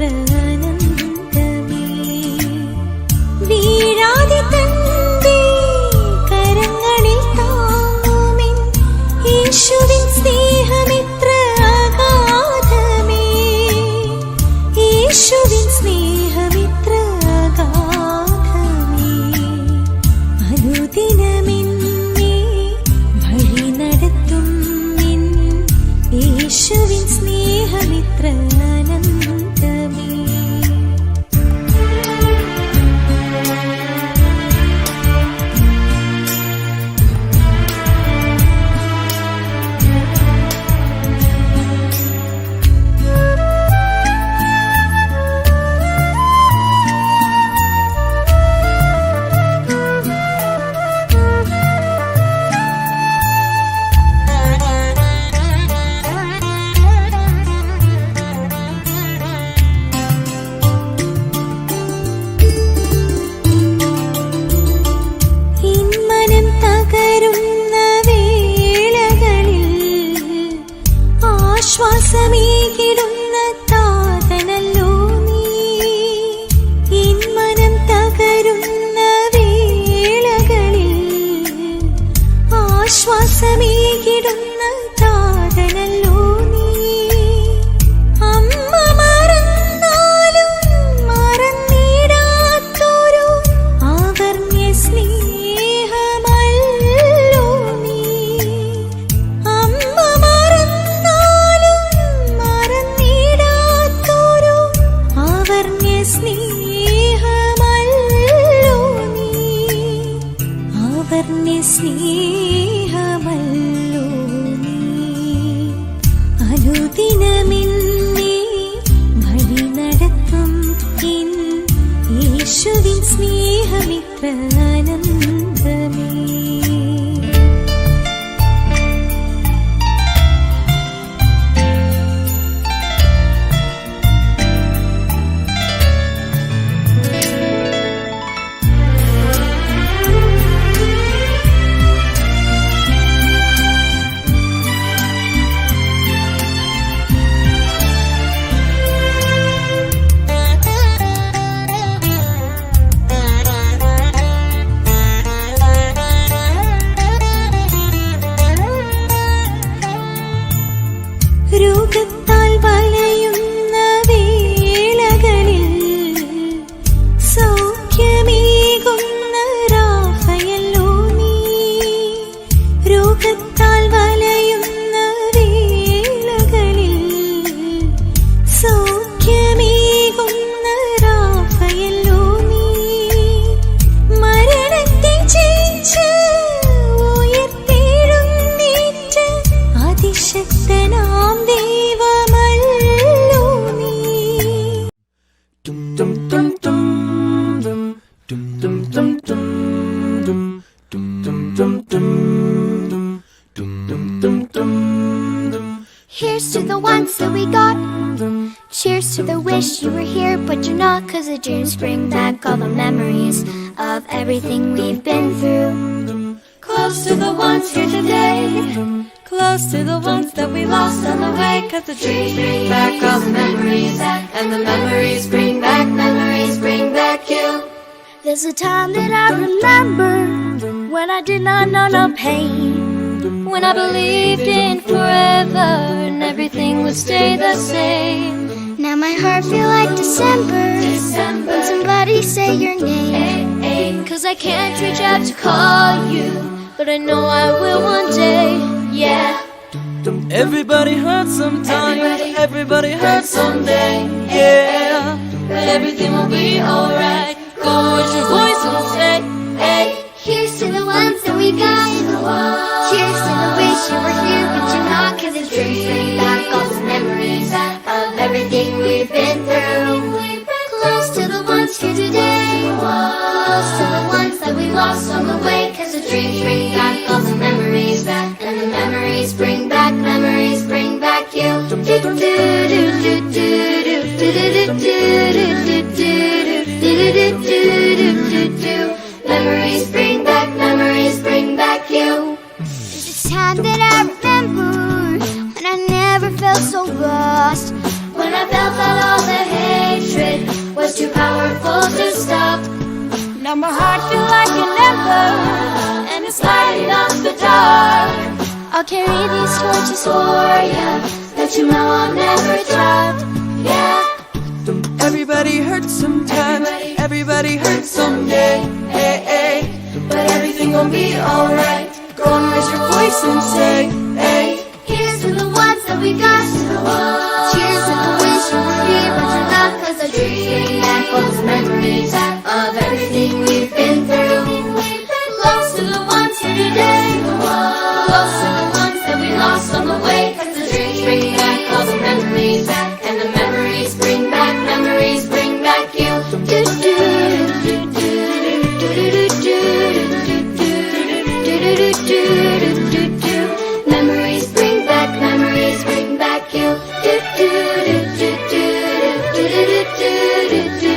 അനന്തമേ. വീഴാതെ തന്റെ കരങ്ങളിൽ താങ്ങുമെൻ യേശുവിൻ സ്നേഹമിത്ര അഗാധമേ. യേശുവിൻ സ്നേഹമിത്ര അഗാധമേ. അനുദിനമെന്നെ വഴി നടത്തും നിൻ യേശുവിൻ സ്നേഹമിത്ര അനന്തമേ. ശ്വാസമേകിടുന്ന താതനല്ലോ നീ. എൻ മനം തകരുന്ന വേളകളിൽ ആശ്വാസമേകിടുന്ന താതനല്ലോ നീ. അമ്മ മറന്നാലും മറന്നിടാത്തൊരു ആവർണ്യ സ്നേഹമല്ലോ നീ. അമ്മ സ്നേഹമല്ലോ നീ. ആവർണ്യ സ്നേഹമല്ലോ നീ. അനുദിനമെന്നെ വഴി നടത്തും എൻ യേശുവിൻ സ്നേഹമിത്ര അനന്തമേ. രോഗത്താൽ വലയുന്ന വേളകളിൽ സൗഖ്യമേകുന്ന റാഫയല്ലോ നീ. രോഗത്താൽ വലയുന്ന വേളകളിൽ സൗഖ്യമേകുന്ന റാഫയല്ലോ നീ. മരണത്തെ ജയിച്ച് ഉയർത്തെഴുന്നേറ്റ് അതിശക്തനാം ദൈവമല്ലോ നീ. Here's to the ones that we got. Cheers to the wish you were here but you're not, 'cause the dreams bring back all the memories of everything we've been through. Close to the ones here today, close to the ones that we lost on the way, 'cause the dreams bring back all the memories, and the memories bring back you. There's a time that I remember when I did not know no pain, When I believed in forever and everything would stay the same. now my heart feel like December when somebody say your name. 'Cause I can't reach out to call you, but I know I will one day, yeah. Everybody hurts sometime, everybody hurts someday, yeah. But everything will be alright. Go with your voice and say, hey. Here's to the ones that we got. Cheers to the wish you were here but you're not, 'cause the dreams bring back all the memories of everything we've been through. Close to the ones here today, close to the ones that we lost on the way, 'cause the dreams bring back all the memories, and the memories bring back you. Memories bring back memories. full to stop. Now my heart feels like an ember, and it's lighting up the dark. I'll carry these torches for ya, let you know I'll never drop. Yeah. Everybody hurts sometime, everybody hurts someday. Hey, hey. But everything gon' be alright. Go and raise your voice and say, hey. Here's to the ones that we got. Cheers to the wish you were here, but you're not. 'Cause the dreams bring back all those memories of everything we've been through. Close to the ones here today, close to the ones that we lost on the way. 'Cause the dreams bring back all the memories, and the memories bring back you. Do do do do do do do do do do do. Memories bring back you. Do do do do do do do do do do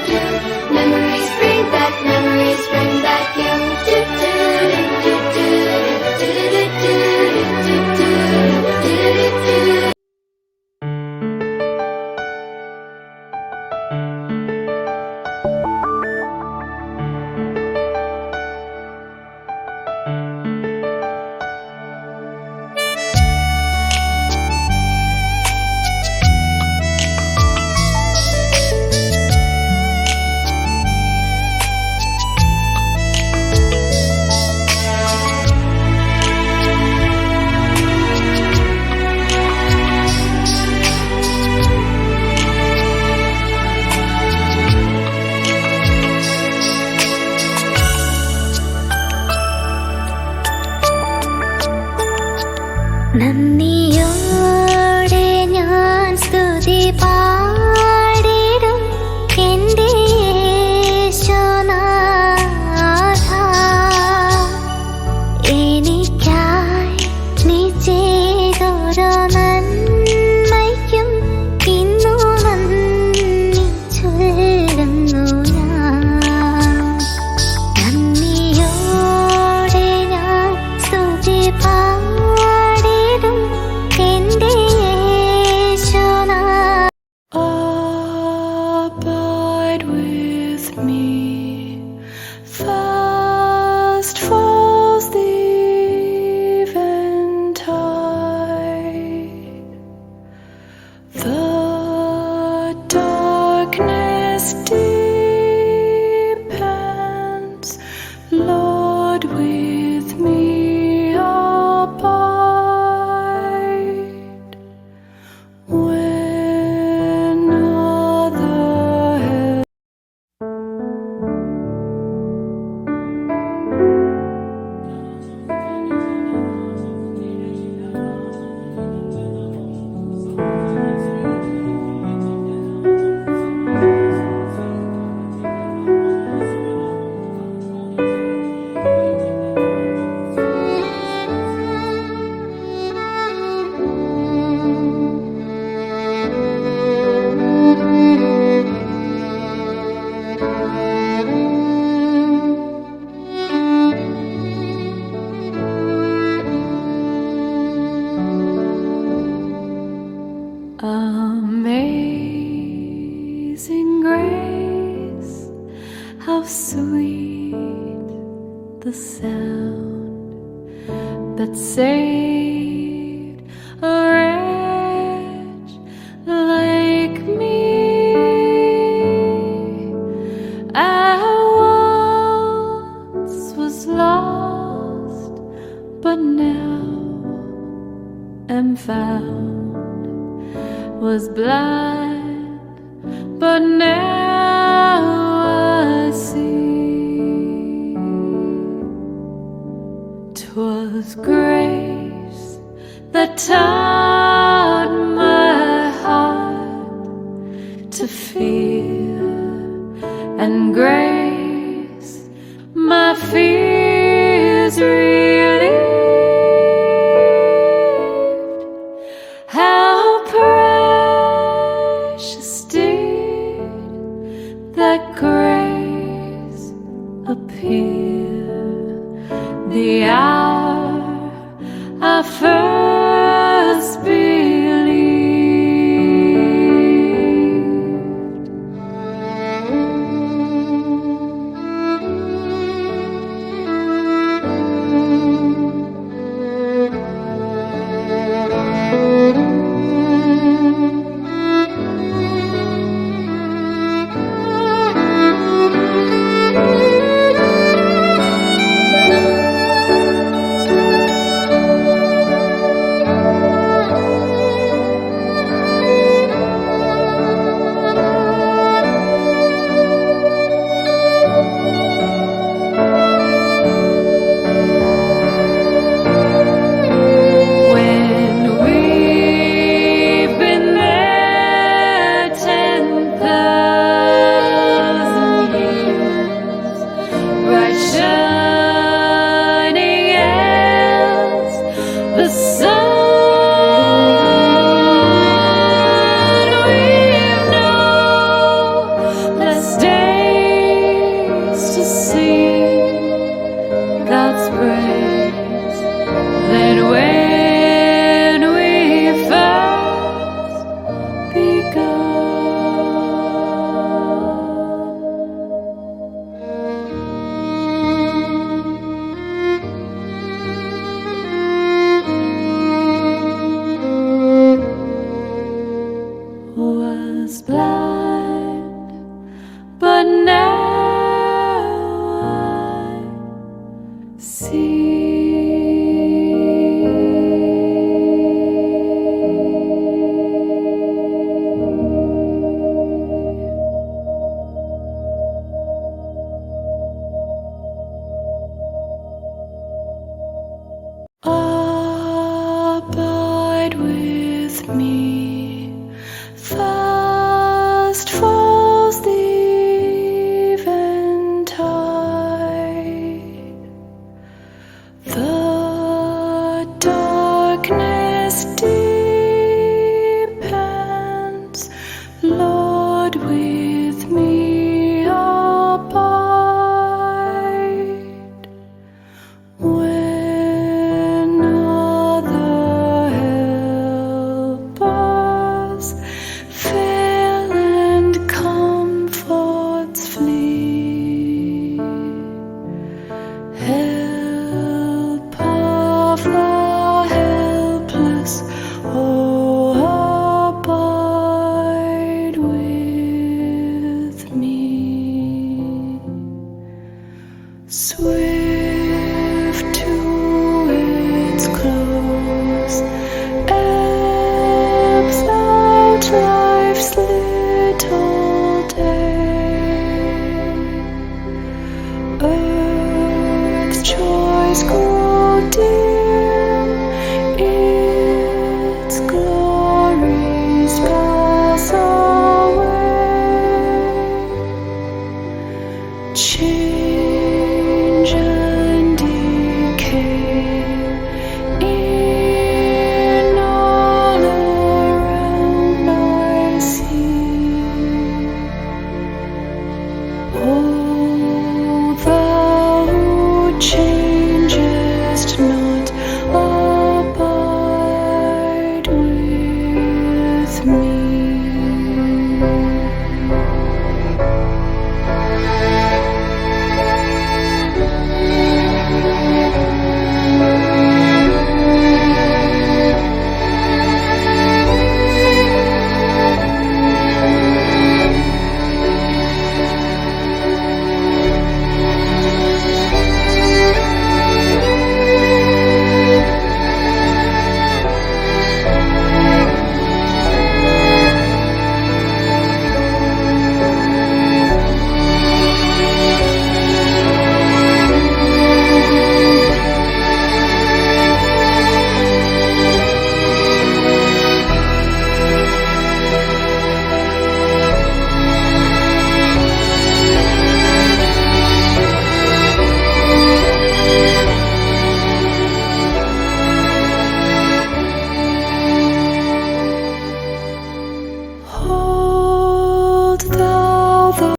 do. Memories bring back you. Do do do do do do do do. നന്ദിയോടെ ഞാൻ സ്തുതി പാടിടും എൻ്റെ യേശുനാഥ. എനിക്കായി നീ ചെയ്തൊരു നന്മയ്ക്കും ഇന്നു നന്ദി ചൊല്ലുന്നു ഞാൻ. നന്ദിയോടെ ഞാൻ സ്തുതി Abide with me, fast falls the eventide. The darkness deepens, Lord, with me abide. When other Amazing grace, how sweet the sound that saved a wretch like me. I once was lost, but now am found. Was blind, but now I see. 'Twas grace that taught my heart to fear, and grace my fears relieved. How precious did that grace appear the hour I first believed. Abide with me. Fast falls the eventide. The darkness deepens. Lord, with me abide. When other helpers fail and comforts flee, help of the helpless, oh, abide with me. Swift to its close, ebbs out life's little day. Earth's joys grow dim.